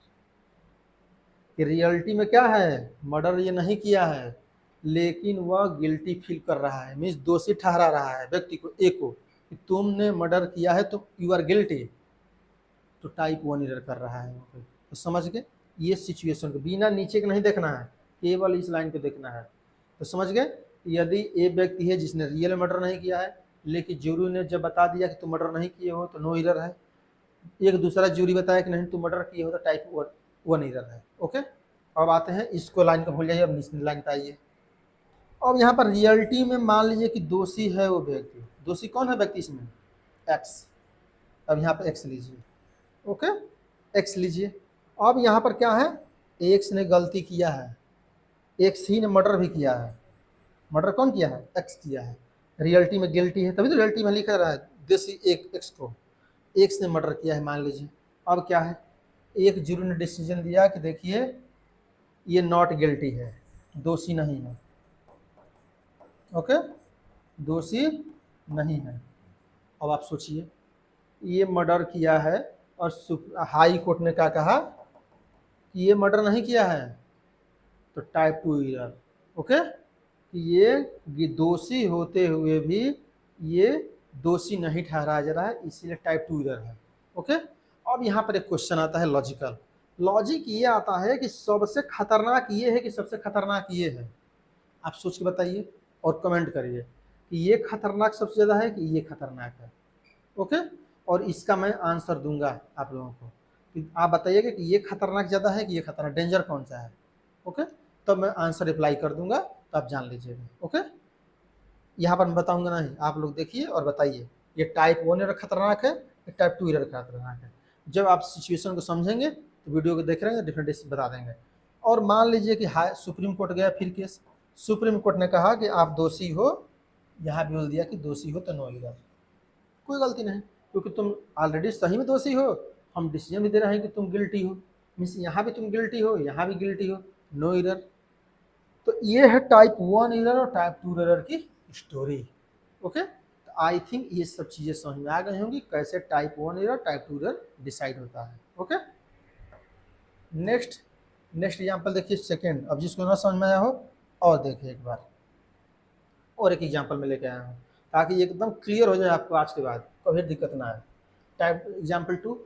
कि रियलिटी में क्या है, मर्डर ये नहीं किया है, लेकिन वह गिल्टी फील कर रहा है, मीन्स दोषी ठहरा रहा है व्यक्ति को, ए को, कि तुमने मर्डर किया है तो यू आर गिल्टी, तो टाइप 1 एरर कर रहा है। तो समझ गए, ये सिचुएशन को बिना नीचे के नहीं देखना है, केवल इस लाइन को देखना है। तो समझ गए, यदि एक व्यक्ति है जिसने रियल मर्डर नहीं किया है, लेकिन ज्यूरी ने जब बता दिया कि तुम मर्डर नहीं किए हो तो नो एरर है, एक दूसरा ज्यूरी बताया कि नहीं तुम मर्डर किए हो तो टाइप 1 एरर है। ओके, अब आते हैं इसको, लाइन को भूल जाइए, अब नेक्स्ट लाइन पे आइए। अब यहाँ पर रियलिटी में मान लीजिए कि दोषी है वो व्यक्ति, दोषी कौन है व्यक्ति इसमें, एक्स। अब यहाँ पर एक्स लीजिए, ओके, एक्स लीजिए। अब यहाँ पर क्या है, एक्स ने गलती किया है, एक्स ही ने मर्डर भी किया है। मर्डर कौन किया है, एक्स किया है। रियलिटी में गिल्टी है, तभी तो रियलिटी में लिखा रहा है दोषी एक एक्स को, एक्स ने मर्डर किया है मान लीजिए। अब क्या है, एक जूरी ने डिसीजन दिया कि देखिए ये नॉट गिल्टी है, दोषी नहीं है। ओके, दोषी नहीं है। अब आप सोचिए, ये मर्डर किया है और हाई कोर्ट ने क्या कहा कि ये मर्डर नहीं किया है, तो टाइप 2 एरर। ओके, ये दोषी होते हुए भी ये दोषी नहीं ठहराया जा रहा है, इसीलिए टाइप 2 एरर है। ओके, अब यहाँ पर एक क्वेश्चन आता है लॉजिकल। लॉजिक ये आता है कि सबसे खतरनाक ये है कि सबसे खतरनाक ये है, आप सोच के बताइए और कमेंट करिए कि ये खतरनाक सबसे ज़्यादा है कि ये खतरनाक है। ओके, और इसका मैं आंसर दूंगा आप लोगों को कि आप बताइएगा कि ये खतरनाक ज़्यादा है कि ये खतरनाक, डेंजर कौन सा है। ओके, तब मैं आंसर रिप्लाई कर दूंगा, तो आप जान लीजिएगा। ओके, यहाँ पर मैं बताऊंगा नहीं, आप लोग देखिए और बताइए ये टाइप 1 एरर खतरनाक है या टाइप 2 एरर खतरनाक है। जब आप सिचुएशन को समझेंगे तो वीडियो को देख रहे हैं डिफरेंट बता देंगे। और मान लीजिए कि हाई सुप्रीम कोर्ट गया फिर केस, सुप्रीम कोर्ट ने कहा कि आप दोषी हो, यहाँ भी बोल दिया कि दोषी हो तो नो एरर, कोई गलती नहीं, क्योंकि तुम ऑलरेडी सही में दोषी हो, हम डिसीजन भी दे रहे हैं कि तुम गिल्टी हो, मीन्स यहाँ भी तुम गिल्टी हो, यहाँ भी गिल्टी हो, नो एरर। तो ये है टाइप 1 एरर और टाइप 2 एरर की स्टोरी। ओके, तो आई थिंक ये सब चीज़ें समझ में आ गई होंगी कैसे type 1 error type 2 error decide होता है। ओके, नेक्स्ट एग्जाम्पल देखिए सेकेंड। अब जिसको ना समझ में आया हो और देखिए एक बार, और एक एग्जाम्पल में लेके आया हूँ ताकि एकदम क्लियर हो जाए आपको आज के बाद, कभी दिक्कत ना आए। टाइप एग्जाम्पल 2,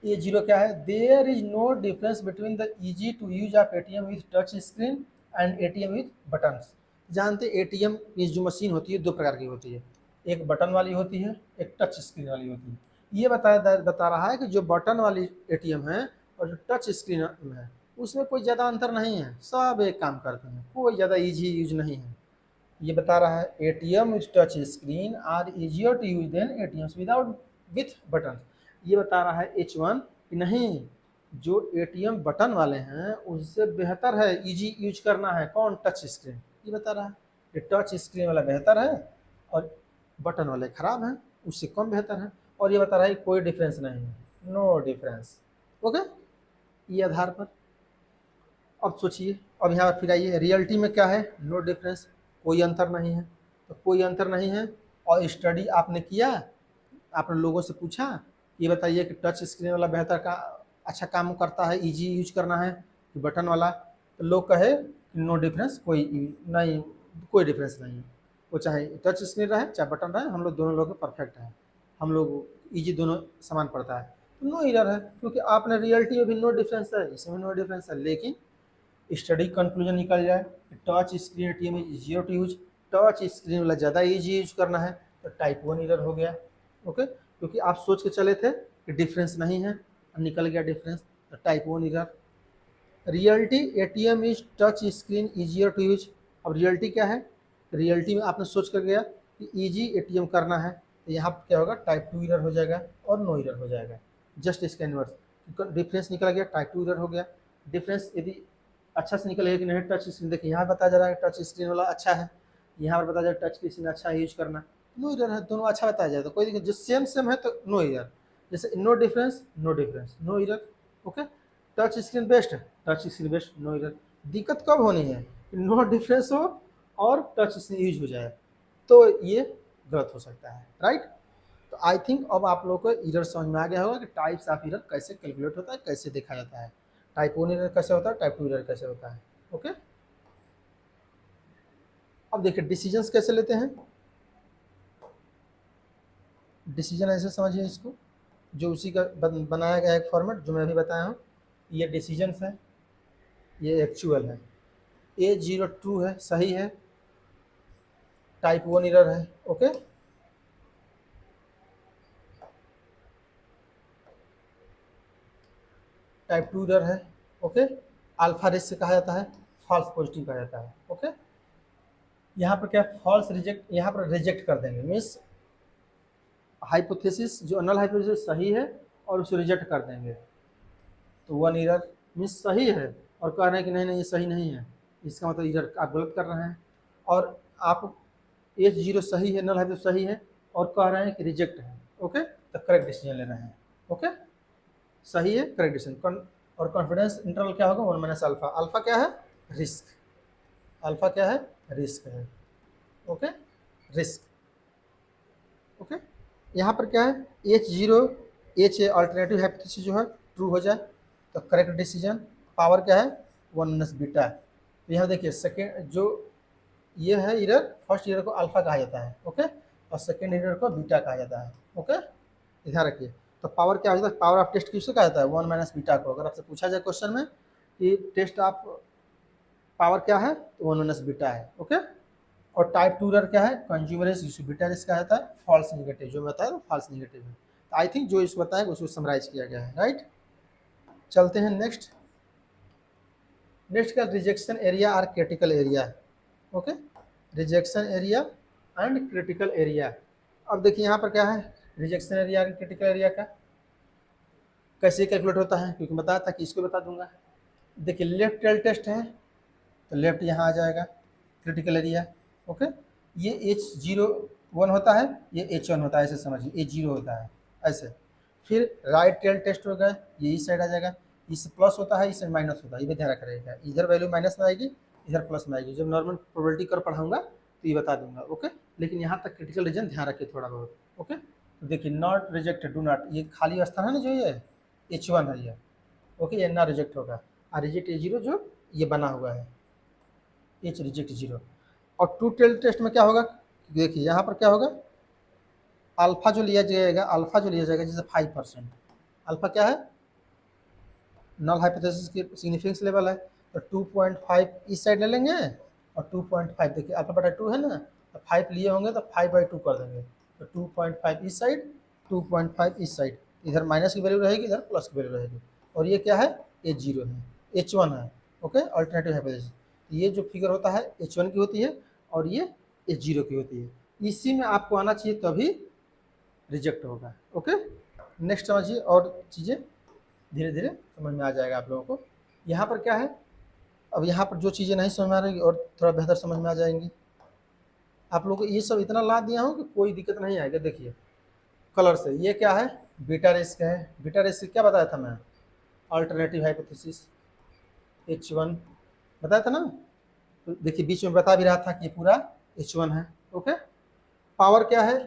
ये जीरो क्या है, there is no difference between the easy to use of ATM with touch screen and ATM with buttons. जानते एटीएम की जो मशीन होती है दो प्रकार की होती है, एक बटन वाली होती है, एक टच स्क्रीन वाली होती है। ये बता रहा है कि जो बटन वाली एटीएम है और जो टच स्क्रीन है उसमें कोई ज़्यादा अंतर नहीं है, सब एक काम करते हैं, कोई ज़्यादा ईजी यूज नहीं है। ये बता रहा है ATM with touch screen are easier to use than ATMs without with button. ये बता रहा है H1 कि नहीं, जो एटीएम बटन वाले हैं उससे बेहतर है इजी यूज करना है कौन, टच स्क्रीन। ये बता रहा है कि टच स्क्रीन वाला बेहतर है और बटन वाले खराब हैं, उससे कम बेहतर है। और ये बता रहा है कोई डिफरेंस नहीं है, नो डिफरेंस। ओके, ये आधार पर अब सोचिए, अब यहाँ फिर आइए रियलिटी में क्या है, नो डिफरेंस, कोई अंतर नहीं है। तो कोई अंतर नहीं है और स्टडी आपने किया, आपने लोगों से पूछा ये बताइए कि टच स्क्रीन वाला बेहतर का अच्छा काम करता है, इजी यूज करना है कि बटन वाला, तो लोग कहे कि नो डिफरेंस, कोई नहीं, कोई डिफरेंस नहीं है, वो चाहे टच स्क्रीन रहे चाहे बटन रहे, हम लोग दोनों लोग परफेक्ट हैं, हम लोग ईजी दोनों समान पड़ता है, तो नो एरर है, क्योंकि आपने रियलिटी में भी नो डिफरेंस है, इसमें नो डिफरेंस है। लेकिन स्टडी कंक्लूजन निकल जाए touch screen ATM is easier to use, touch screen वाला ज़्यादा ईजी यूज करना है, तो टाइप 1 एरर हो गया। ओके, क्योंकि आप सोच के चले थे कि डिफरेंस नहीं है, निकल गया डिफरेंस, तो type 1 error. Reality ATM is touch screen easier to use, अब रियलिटी क्या है, रियलिटी में आपने सोच कर गया कि ईजी एटीएम करना है, तो यहाँ पर क्या होगा, टाइप 2 एरर हो जाएगा और नो एरर हो जाएगा, जस्ट इसका इनवर्स। डिफरेंस निकल गया, टाइप 2 एरर हो गया। डिफरेंस यदि अच्छा से निकलेगा कि नहीं, टच स्क्रीन देखिए यहाँ बताया जा रहा है टच स्क्रीन वाला अच्छा है, यहाँ पर बताया जा रहा है टच स्क्रीन अच्छा यूज करना, नो एरर है, दोनों अच्छा बताया जाए तो कोई दिक्कत, जो सेम है तो नो एरर। जैसे no difference, no difference, no error. Okay, touch screen best, touch screen best, no error. दिक्कत कब होनी है, नो डिफरेंस हो और टच स्क्रीन यूज हो जाए, तो ये गलत हो सकता है, राइट। तो आई थिंक अब आप लोगों को इरर समझ में आ गया होगा कि टाइप्स ऑफ इरर कैसे कैलकुलेट होता है, कैसे देखा जाता है, टाइप 1 इरर कैसे होता है, टाइप 2 इरर कैसे होता है। ओके, अब देखिए डिसीजंस कैसे लेते हैं। डिसीजन ऐसे समझिए इसको, जो उसी का बनाया गया एक फॉर्मेट जो मैं अभी बताया हूँ, ये डिसीजंस है, ये एक्चुअल है, A02 है, सही है, टाइप 1 इरर है। ओके, टाइप 2 इरर है। ओके, अल्फा रिस्क से कहा जाता है, फॉल्स पॉजिटिव कहा जाता है। ओके, यहाँ पर क्या फॉल्स रिजेक्ट, यहाँ पर रिजेक्ट कर देंगे, मीन्स हाइपोथेसिस जो नल हाइपोथेसिस सही है और उसे रिजेक्ट कर देंगे, तो 1 इरर मीन्स सही है और कह रहे हैं कि नहीं नहीं ये सही नहीं है, इसका मतलब इरर आप गलत कर रहे हैं। और आप H0 सही है, नल हाइपोथेसिस सही है और कह रहे हैं कि रिजेक्ट है। ओके, तो करेक्ट डिसीजन ले रहे हैं। ओके, सही है, करेक्ट डिसीजन। और कॉन्फिडेंस इंटरवल क्या होगा, 1 माइनस अल्फा। अल्फा क्या है, रिस्क, अल्फा क्या है, रिस्क है। Okay, risk. ओके, यहाँ पर क्या है, H0 H अल्टरनेटिव हाइपोथेसिस जो है ट्रू हो जाए तो करेक्ट डिसीजन। पावर क्या है, 1 माइनस बीटा। तो यहाँ देखिए सेकेंड जो ये है इरर, फर्स्ट इरर को अल्फा कहा जाता है। ओके, और सेकेंड इरर को बीटा कहा जाता है। ओके, ध्यान रखिए। तो पावर क्या हो जाता है, पावर ऑफ टेस्ट किसको कहा जाता है, 1 माइनस बीटा को। अगर आपसे पूछा जाए क्वेश्चन में कि टेस्ट ऑफ पावर क्या है, तो 1 माइनस बीटा है। ओके, और टाइप 2 इरर क्या है, कंज्यूमरेस जिसको बीटा जिसका आता है फॉल्स नेगेटिव, जो बताया तो फॉल्स नेगेटिव है। तो आई थिंक जो इसको बताया उसको समराइज किया गया है, राइट। चलते हैं नेक्स्ट। नेक्स्ट का रिजेक्शन एरिया और critical area. Okay, rejection area and critical area. अब देखिए यहाँ पर क्या है, rejection area and critical area का कैसे कैलकुलेट होता है, क्योंकि बताया था कि इसको बता दूंगा। देखिए लेफ्ट टेल टेस्ट है तो लेफ्ट यहाँ आ जाएगा, क्रिटिकल एरिया। ओके, ये H01 होता है, ये H1 होता है, ऐसे समझिए H0 होता है ऐसे। फिर राइट टेल टेस्ट होगा, ये इस साइड आ जाएगा, इस प्लस होता है, इस माइनस होता है, ये भी ध्यान रख रहेगा, इधर वैल्यू माइनस में आएगी, इधर प्लस में आएगी। जब नॉर्मल प्रोबेबिलिटी कर पढ़ाऊंगा तो ये बता दूंगा। ओके, लेकिन यहाँ तक क्रिटिकल रीजन ध्यान रखिए थोड़ा बहुत। ओके, तो देखिए नॉट रिजेक्टेड, डू नॉट, ये खाली स्थान है ना जो ये H1 है ये। ओके, ये ना रिजेक्ट होगा, और रिजेक्ट H0 जो ये बना हुआ है, H रिजेक्ट 0। और टू टेल टेस्ट में क्या होगा, देखिए यहाँ पर क्या होगा, अल्फा जो लिया जाएगा, अल्फा जो लिया जाएगा जैसे 5%, अल्फा क्या है, नल हाइपोथेसिस की सिग्निफिकेंस लेवल है, तो 2.5 इस साइड ले लेंगे और 2.5, देखिए अल्फा बटा 2 है ना, तो 5 लिए होंगे तो 5/2 कर देंगे, तो 2.5 इस साइड, 2.5 इस साइड, इधर माइनस की वैल्यू रहेगी, इधर प्लस की वैल्यू रहेगी। और ये क्या है, H0 है, H1 है। ओके, अल्टरनेटिव हाइपोथेसिस, ये जो फिगर होता है H1 की होती है और ये H0 की होती है, इसी में आपको आना चाहिए तभी रिजेक्ट होगा। ओके, नेक्स्ट समझिए, और चीज़ें धीरे धीरे समझ में आ जाएगा आप लोगों को। यहाँ पर क्या है, अब यहाँ पर जो चीज़ें नहीं समझ में आ रही और थोड़ा बेहतर समझ में आ जाएंगी। आप लोगों को ये सब इतना ला दिया हूँ कि कोई दिक्कत नहीं आएगा। देखिए कलर से, ये क्या है, बीटा रिस्क है। बीटा रिस्क क्या बताया था मैं, अल्टरनेटिव हाइपोथेसिस H1 बताया था ना। तो देखिए बीच में बता भी रहा था कि ये पूरा H1 है। ओके, पावर क्या है,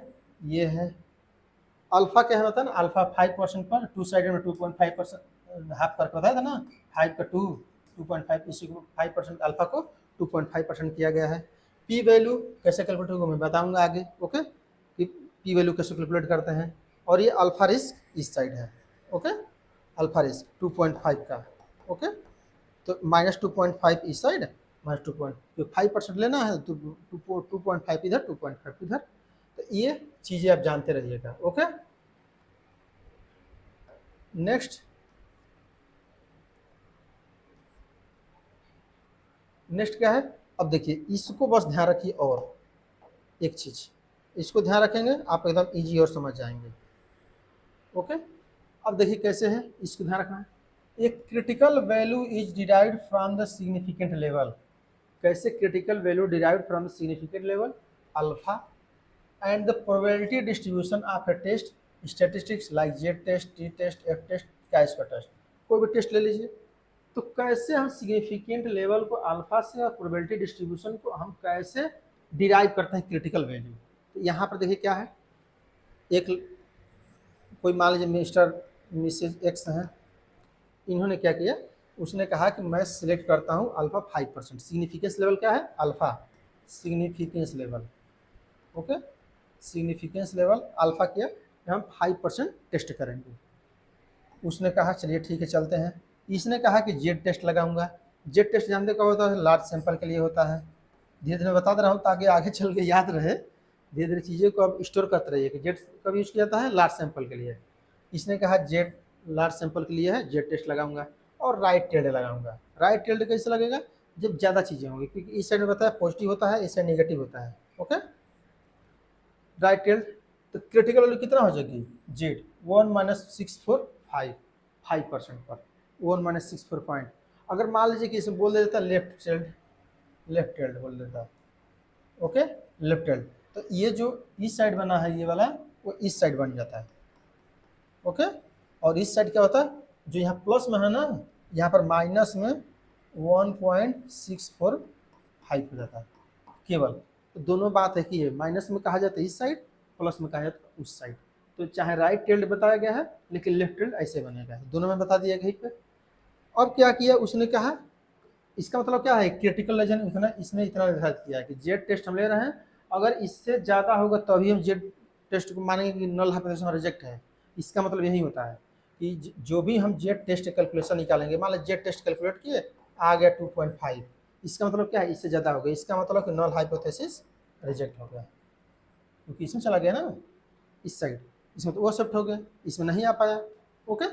ये है। अल्फा क्या है बताया ना, अल्फा 5% पर टू साइड में 2.5% हाफ करके बताया था ना, 5 का 2 2.5, इसी को 5% अल्फा को 2.5% किया गया है। पी वैल्यू कैसे कैलकुलेट होगा मैं बताऊंगा आगे। ओके, कि पी वैल्यू कैसे कैलकुलेट करते हैं। और ये अल्फा रिस्क इस साइड है। ओके, अल्फा रिस्क 2.5 का। ओके, तो -2.5 इस साइड, -2.5% लेना है तो 2.5 इधर, 2.5 इधर। तो ये चीज़ें आप जानते रहिएगा। ओके, नेक्स्ट नेक्स्ट क्या है, अब देखिए इसको बस ध्यान रखिए, और एक चीज़ इसको ध्यान रखेंगे आप एकदम इजी और समझ जाएंगे। ओके, अब देखिए कैसे है, इसको ध्यान रखना है। एक critical value is derived from the significant level. कैसे critical value derived from the significant level, alpha, and the probability distribution of a test statistics like Z test, T test, F test, chi square test, कोई भी test ले लीजिए। तो कैसे हम significant level को alpha से और प्रोबेबिलिटी डिस्ट्रीब्यूशन को हम कैसे डिराइव करते हैं क्रिटिकल वैल्यू। तो यहाँ पर देखिए क्या है, एक कोई मान लीजिए मिस्टर मिसेज एक्स हैं, इन्होंने क्या किया, उसने कहा कि मैं सिलेक्ट करता हूँ अल्फा 5%। सिग्निफिकेंस लेवल क्या है, alpha significance level. Okay, significance level alpha किया, हम 5% टेस्ट करेंगे। उसने कहा चलिए ठीक है चलते हैं। इसने कहा कि जेड टेस्ट लगाऊंगा। जेड टेस्ट जानते कब होता है, लार्ज सैंपल के लिए होता है। धीरे धीरे बता दे रहा हूँ ताकि आगे चल के याद रहे, धीरे धीरे चीज़ों को अब स्टोर करते रहिए कि जेड कब यूज़ किया जाता है, लार्ज सैंपल के लिए। इसने कहा जेड लार्ज सैंपल के लिए है, जेड टेस्ट लगाऊंगा और राइट टेल्ड लगाऊंगा। राइट टेल्ड कैसे लगेगा, जब ज़्यादा चीज़ें होंगी, क्योंकि इस साइड में बताया पॉजिटिव होता है, इस साइड नेगेटिव होता है। ओके, राइट टेल्ड, तो क्रिटिकल वैल्यू कितना हो जाएगी, जेड 1-645 5% पर 1-645 पॉइंट। अगर मान लीजिए कि इसमें बोल देता लेफ्ट टेल्ड, लेफ्ट टेल्ड बोल देता, ओके लेफ्ट टेल्ड, तो ये जो इस साइड बना है ये वाला, वो इस साइड बन जाता है। ओके, और इस साइड क्या होता है, जो यहाँ प्लस में है ना, यहाँ पर माइनस में 1.645 हो जाता है केवल। तो दोनों बात है कि ये माइनस में कहा जाता है इस साइड, प्लस में कहा जाता है उस साइड। तो चाहे राइट टेल्ड बताया गया है, लेकिन लेफ्ट टेल्ड ऐसे बनेगा, दोनों में बता दिया कहीं पे। अब क्या किया उसने, कहा इसका मतलब क्या है, क्रिटिकल रीजन इतना, इसने इतना निर्धारित किया है कि जेड टेस्ट हम ले रहे हैं, अगर इससे ज़्यादा होगा तभी हम जेड टेस्ट को मानेंगे कि नल हाइपोथेसिस रिजेक्ट है। इसका मतलब यही होता है कि जो भी हम जेड टेस्ट कैलकुलेशन निकालेंगे, मान लीजिए जेड टेस्ट कैलकुलेट किए, आ गया 2.5, इसका मतलब क्या है, इससे ज़्यादा हो गया, इसका मतलब कि नल हाइपोथेसिस रिजेक्ट हो गया, क्योंकि इसमें चला गया ना इस साइड, इसमें तो वो एक्सेप्ट हो गया, इसमें नहीं आ पाया। ओके,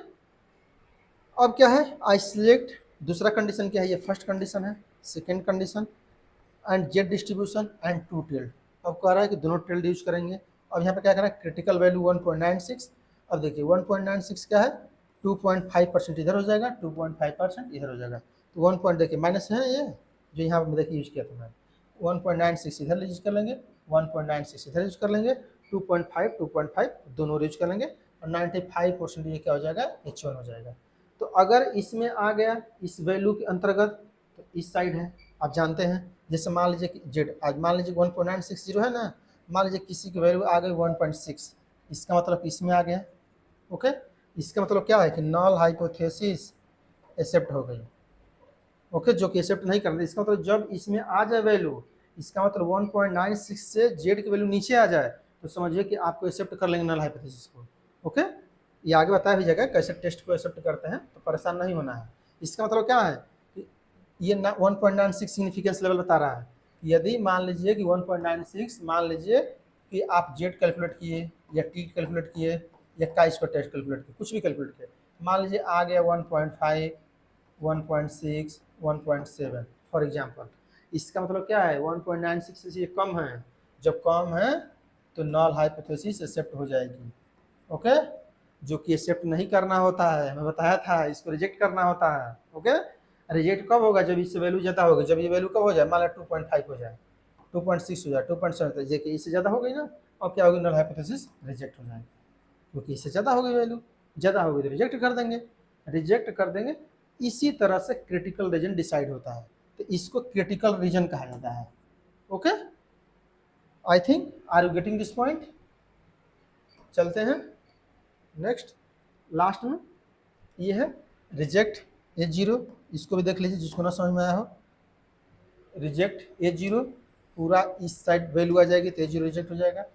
अब क्या है, आई सिलेक्ट, दूसरा कंडीशन क्या है, ये फर्स्ट कंडीशन है, second condition and Z distribution and to tailed. अब कह रहा है कि दोनों टेल्ड यूज करेंगे। अब यहाँ पे क्या करना है, क्रिटिकल वैल्यू 1.96। अब देखिए 1.96 क्या है, 2.5% इधर हो जाएगा, 2.5% इधर हो जाएगा, तो 1 पॉइंट देखिए माइनस है ये, जो यहाँ पर देखिए यूज किया था मैं, 1.96 इधर यूज कर लेंगे, 1.96 इधर यूज कर लेंगे, 2.5 दोनों यूज कर लेंगे, और 95% ये क्या हो जाएगा, H1 हो जाएगा। तो अगर इसमें आ गया इस वैल्यू के अंतर्गत, तो इस साइड है, आप जानते हैं, जैसे मान लीजिए कि जेड आज मान लीजिए 1.960 है ना, मान लीजिए किसी की वैल्यू आ गई 1.6, इसका मतलब इसमें आ गया। ओके, इसका मतलब क्या है कि नल हाइपोथेसिस एक्सेप्ट हो गई। ओके, जो कि एक्सेप्ट नहीं करते, इसका मतलब जब इसमें आ जाए वैल्यू, इसका मतलब 1.96 से जेड की वैल्यू नीचे आ जाए, तो समझिए कि आपको एक्सेप्ट कर लेंगे नल हाइपोथेसिस को। ओके, ये आगे बताया भी जाएगा कैसे टेस्ट को एक्सेप्ट करते हैं, तो परेशान नहीं होना है। इसका मतलब क्या है कि ये 1.96 सिग्निफिकेंस लेवल बता रहा है। यदि मान लीजिए कि 1.96, मान लीजिए कि आप जेड कैलकुलेट किए या टी कैलकुलेट किए या का स्क्वायर टेस्ट कैलकुलेट किए, कुछ भी कैलकुलेट किए, मान लीजिए आ गया 1.5, 1.6, 1.7 फॉर एग्जांपल, इसका मतलब क्या है, 1.96 से ये कम है, जब कम है तो नल हाइपोथेसिस एक्सेप्ट हो जाएगी। ओके, जो कि एक्सेप्ट नहीं करना होता है, मैं बताया था, इसको रिजेक्ट करना होता है। ओके, रिजेक्ट कब होगा, जब इससे वैल्यू ज़्यादा होगी, जब ये वैल्यू कब हो जाए, मान लो 2.5 हो जाए, 2.6 हो जाए, 2.7 हो जाए, कि इससे ज़्यादा हो गई ना, और क्या होगी, नल हाइपोथेसिस रिजेक्ट हो जाएगी, क्योंकि इससे ज़्यादा हो गई वैल्यू, ज़्यादा होगी तो रिजेक्ट कर देंगे, रिजेक्ट कर देंगे। इसी तरह से क्रिटिकल रीजन डिसाइड होता है, तो इसको क्रिटिकल रीजन कहा जाता है। Okay, I think are you getting this point. चलते हैं नेक्स्ट, लास्ट में ये है रिजेक्ट H0, इसको भी देख लीजिए जिसको ना समझ में आया हो। रिजेक्ट H0, पूरा इस साइड वैल्यू आ जाएगी तो H0 रिजेक्ट हो जाएगा।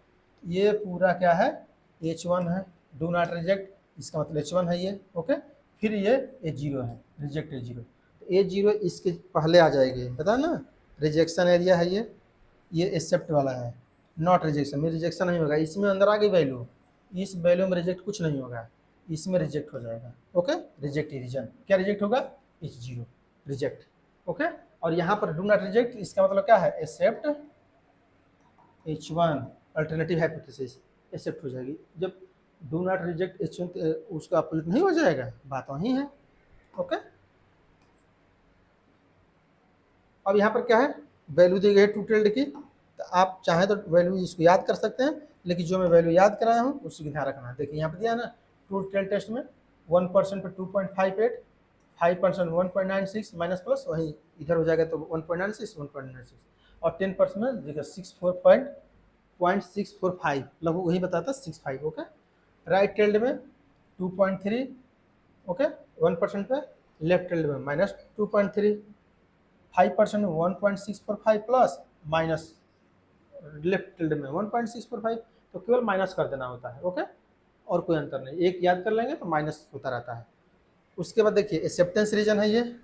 ये पूरा क्या है, H1 है, डू नॉट रिजेक्ट, इसका मतलब H1 है ये। ओके, फिर ये H0 है, रिजेक्ट H0, तो H0 इसके पहले आ जाएगी, पता ना, रिजेक्शन एरिया है ये एक्सेप्ट वाला है, नॉट रिजेक्शन में रिजेक्शन नहीं होगा, इसमें अंदर आ गई वैल्यू, इस वैल्यू में रिजेक्ट कुछ नहीं होगा, इसमें रिजेक्ट हो जाएगा। ओके, रिजेक्ट रीजन क्या रिजेक्ट होगा, H0 रिजेक्ट। ओके, और यहाँ पर डू नॉट रिजेक्ट, इसका मतलब क्या है, accept H1 alternative hypothesis accept हो जाएगी। जब डू नॉट रिजेक्ट H1 उसका अपोजिट नहीं हो जाएगा, बात वही है। ओके, अब यहाँ पर क्या है, वैल्यू दी गई है टू टेल्ड की, तो आप चाहें तो वैल्यू इसको याद कर सकते हैं, लेकिन जो मैं वैल्यू याद कराया हूँ उसी की ध्यान रखना है। देखिए यहाँ पर दिया है ना, ट्रूथ टेल टेस्ट में 1% पे 2.58, 5% 1.96 माइनस प्लस, वहीं इधर हो जाएगा तो 1.96 1.96, और 10% में देखिए 64.645 लगभग वही बताता है 65। ओके, राइट टेल्ड में 2.3, ओके 1% पे, लेफ्ट टेल्ड में माइनस 2.3, 5% में 1.645 प्लस माइनस लेफ्ट टिल्ड में 1.645, तो केवल माइनस कर देना होता है। ओके, और कोई अंतर नहीं, एक याद कर लेंगे तो माइनस होता रहता है। उसके बाद देखिए एक्सेप्टेंस रीजन है ये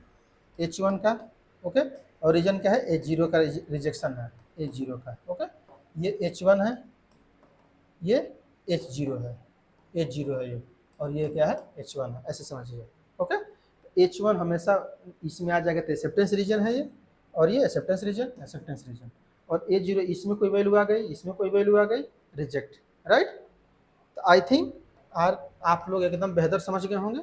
H1 का, ओके, और रीजन क्या है H0 का, रिजेक्शन है H0 का। ओके, ये H1 है, ये H0 है, H0 है ये, और ये क्या है H1 है, ऐसे समझिए। ओके, H1 हमेशा इसमें आ जाएगा तो एक्सेप्टेंस रीजन है ये, और ये एक्सेप्टेंस रीजन, और H0 इसमें कोई वैल्यू आ गई, इसमें कोई वैल्यू आ गई, रिजेक्ट, राइट। तो आई थिंक आप लोग एकदम बेहतर समझ गए होंगे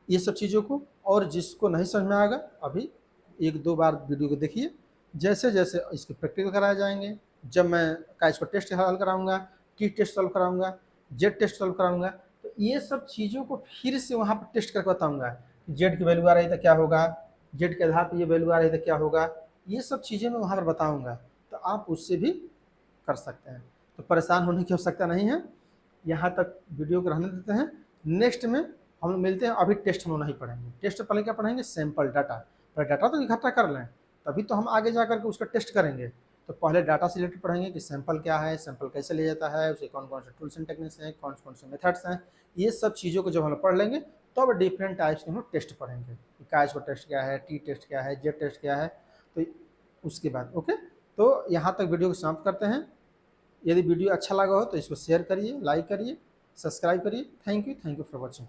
ये सब चीज़ों को, और जिसको नहीं समझ में आएगा अभी 1-2 बार वीडियो को देखिए, जैसे जैसे इसके प्रैक्टिकल कराए जाएंगे, जब मैं का इसको टेस्ट हल कराऊंगा, टी टेस्ट सॉल्व कराऊंगा, जेड टेस्ट सॉल्व कराऊंगा, तो ये सब चीज़ों को फिर से वहाँ पर टेस्ट करके बताऊंगा। जेड की वैल्यू आ रही तो क्या होगा, जेड के आधार पर ये वैल्यू आ रही तो क्या होगा, ये सब चीज़ें मैं वहाँ पर बताऊँगा, तो आप उससे भी कर सकते हैं। तो परेशान होने की आवश्यकता नहीं है, यहाँ तक वीडियो को रहने देते हैं। नेक्स्ट में हम लोग मिलते हैं, अभी टेस्ट हम लोग नहीं पढ़ेंगे। टेस्ट पहले क्या पढ़ेंगे, सैंपल डाटा, पर डाटा तो इकट्ठा कर लें तभी तो हम आगे जा करके उसका टेस्ट करेंगे। तो पहले डाटा से रिलेटेड पढ़ेंगे कि सैंपल क्या है, सैंपल कैसे लिया जाता है, उसे कौन कौन से टूल्स एंड टेक्निक्स हैं, कौन कौन से मेथड्स हैं, ये सब चीज़ों को जब हम लोग पढ़ लेंगे तब डिफरेंट टाइप्स के हम लोग टेस्ट पढ़ेंगे कि काइस टेस्ट क्या है, टी टेस्ट क्या है, जेड टेस्ट क्या है। तो उसके बाद ओके, तो यहाँ तक वीडियो को समाप्त करते हैं। यदि वीडियो अच्छा लगा हो तो इसको शेयर करिए, लाइक करिए, सब्सक्राइब करिए। Thank you for watching.